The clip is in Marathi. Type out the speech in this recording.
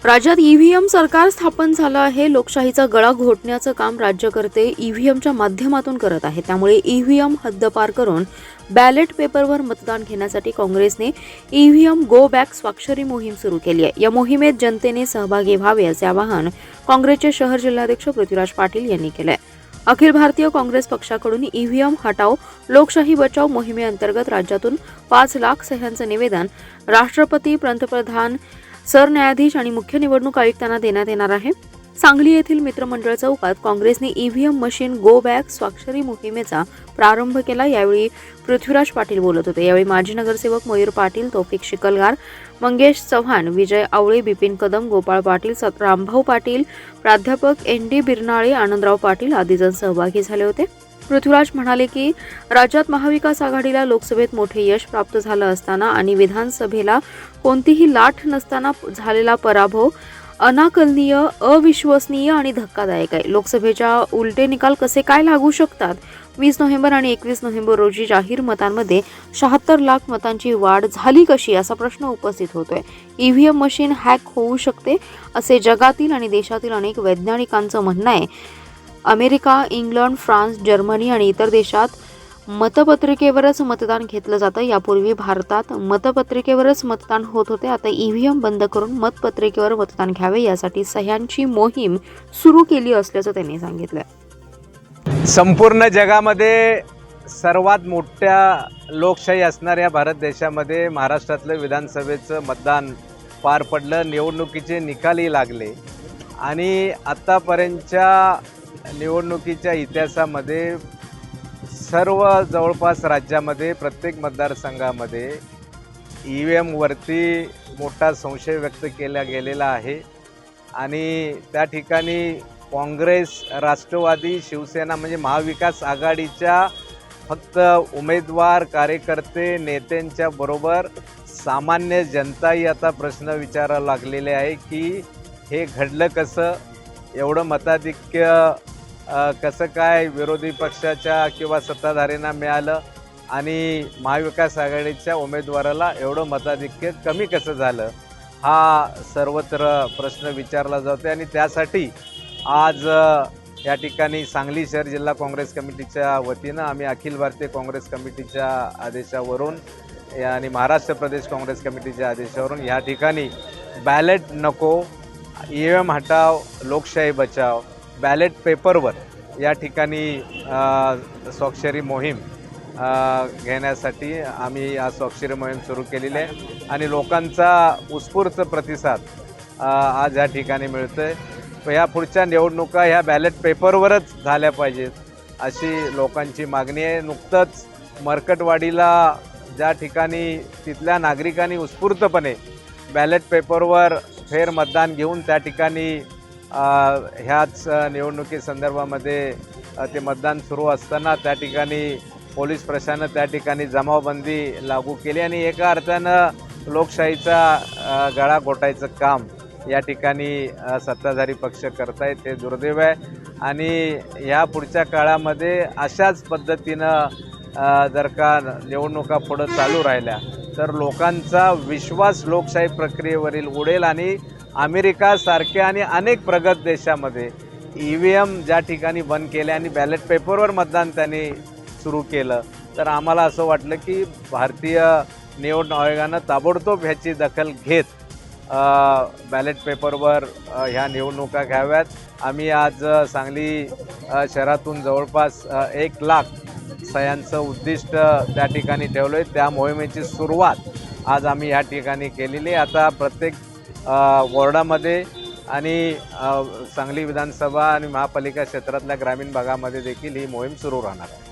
राज्यात ईव्हीएम सरकार स्थापन झालं आहे. लोकशाहीचा गळा घोटण्याचं काम राज्यकर्ते ईव्हीएमच्या माध्यमातून करत आहेत. त्यामुळे ईव्हीएम हद्दपार करून बॅलेट पेपरवर मतदान घेण्यासाठी काँग्रेसने ईव्हीएम गो बॅक स्वाक्षरी मोहीम सुरू केली आहे. या मोहिमेत जनतेने सहभागी व्हावे असे आवाहन काँग्रेसचे शहर जिल्हाध्यक्ष पृथ्वीराज पाटील यांनी केले. अखिल भारतीय काँग्रेस पक्षाकडून ईव्हीएम हटाओ लोकशाही बचाव मोहिमेअंतर्गत राज्यातून 5 लाख सह्यांचं निवेदन राष्ट्रपती, पंतप्रधान, सरन्यायाधीश आणि मुख्य निवडणूक आयुक्तांना देण्यात येणार आहे. सांगली येथील मित्रमंडळ चौकात काँग्रेसने ईव्हीएम मशीन गो बॅक स्वाक्षरी मोहिमेचा प्रारंभ केला. यावेळी पृथ्वीराज पाटील बोलत होते. यावेळी माजी नगरसेवक मयूर पाटील, तौफिक शिकलगार, मंगेश चव्हाण, विजय आवळे, बिपिन कदम, गोपाळ पाटील, रामभाऊ पाटील, प्राध्यापक ND बिरनाळे, आनंदराव पाटील आदी जण सहभागी झाले होते. पृथ्वीराज म्हणाले की राज्यात महाविकास आघाडीला लोकसभेत मोठे यश प्राप्त झालं असताना आणि विधानसभेला कोणतीही लाट नसताना झालेला पराभव अनाकलनीय, अविश्वसनीय आणि धक्कादायक आहे. लोकसभेच्या उलटे निकाल कसे काय लागू शकतात? 20 नोव्हेंबर आणि 21 नोव्हेंबर रोजी जाहीर मतांमध्ये 76 लाख मतांची वाढ झाली कशी, असा प्रश्न उपस्थित होतोय. ईव्हीएम मशीन हॅक होऊ शकते असे जगातील आणि देशातील अनेक वैज्ञानिकांचं म्हणणं आहे. अमेरिका, इंग्लंड, फ्रान्स, जर्मनी आणि इतर देशात मतपत्रिकेवरच मतदान घेतलं जातं. यापूर्वी भारतात मतपत्रिकेवरच मतदान होत होते. आता ईव्हीएम बंद करून मतपत्रिकेवर मतदान घ्यावे यासाठी सह्यांची मोहीम सुरू केली असल्याचं त्यांनी सांगितलं. संपूर्ण जगामध्ये सर्वात मोठ्या लोकशाही असणाऱ्या भारत देशामध्ये महाराष्ट्रातलं विधानसभेचं मतदान पार पडलं. निवडणुकीचे निकालही लागले आणि आत्तापर्यंतच्या निवडणुकीच्या इतिहासामध्ये सर्व जवळपास राज्यामध्ये प्रत्येक मतदारसंघामध्ये ईव्हीएमवरती मोठा संशय व्यक्त केला गेलेला आहे आणि त्या ठिकाणी काँग्रेस, राष्ट्रवादी, शिवसेना म्हणजे महाविकास आघाडीच्या फक्त उमेदवार, कार्यकर्ते, नेत्यांच्या बरोबर सामान्य जनताही आता प्रश्न विचारायला लागलेले आहे की हे घडलं कसं, एवढं मताधिक्य कसं काय विरोधी पक्षाच्या किंवा सत्ताधाऱ्यांना मिळालं आणि महाविकास आघाडीच्या उमेदवाराला एवढं मताधिक्य कमी कसं झालं, हा सर्वत्र प्रश्न विचारला जातो. आणि त्यासाठी आज या ठिकाणी सांगली शहर जिल्हा काँग्रेस कमिटीच्या वतीनं आम्ही अखिल भारतीय काँग्रेस कमिटीच्या आदेशावरून आणि महाराष्ट्र प्रदेश काँग्रेस कमिटीच्या आदेशावरून या ठिकाणी बॅलेट नको, ईव्हीएम हटाव, लोकशाही बचाव, बॅलेट पेपरवर या ठिकाणी स्वाक्षरी मोहीम घेण्यासाठी आम्ही आज स्वाक्षरी मोहीम सुरू केलेली आहे आणि लोकांचा उत्स्फूर्त प्रतिसाद आज या ठिकाणी मिळतो आहे. ह्या पुढच्या निवडणुका ह्या बॅलेट पेपरवरच झाल्या पाहिजेत अशी लोकांची मागणी आहे. नुकतंच मरकटवाडीला ज्या ठिकाणी तिथल्या नागरिकांनी उत्स्फूर्तपणे बॅलेट पेपरवर फेर मतदान घेऊन त्या ठिकाणी ह्याच निवडणुकीसंदर्भामध्ये ते मतदान सुरू असताना त्या ठिकाणी पोलीस प्रशासनानं त्या ठिकाणी जमावबंदी लागू केली आणि एका अर्थानं लोकशाहीचा गळा घोटायचं काम या ठिकाणी सत्ताधारी पक्ष करतायत. ते दुर्दैव आहे आणि ह्या पुढच्या काळामध्ये अशाच पद्धतीनं जर का निवडणुका पुढं चालू राहिल्या तर लोकांचा विश्वास लोकशाही प्रक्रियेवरील उडेल आणि अमेरिकासारख्या आणि अनेक प्रगत देशामध्ये ईव्हीएम ज्या ठिकाणी बंद केले आणि बॅलेट पेपरवर मतदान त्यांनी सुरू केलं तर आम्हाला असं वाटलं की भारतीय निवडणूक आयोगानं ताबडतोब ह्याची दखल घेत बॅलेट पेपरवर ह्या निवडणुका घ्याव्यात. आम्ही आज सांगली शहरातून जवळपास 1 लाख सह्यांचं उद्दिष्ट त्या ठिकाणी ठेवलं आहे. त्या मोहिमेची सुरुवात आज आम्ही ह्या ठिकाणी केलेली आहे. आता प्रत्येक वॉर्डामध्ये आणि सांगली विधानसभा आणि महापालिका क्षेत्रातल्या ग्रामीण भागामध्ये देखील ही मोहीम सुरू राहणार आहे.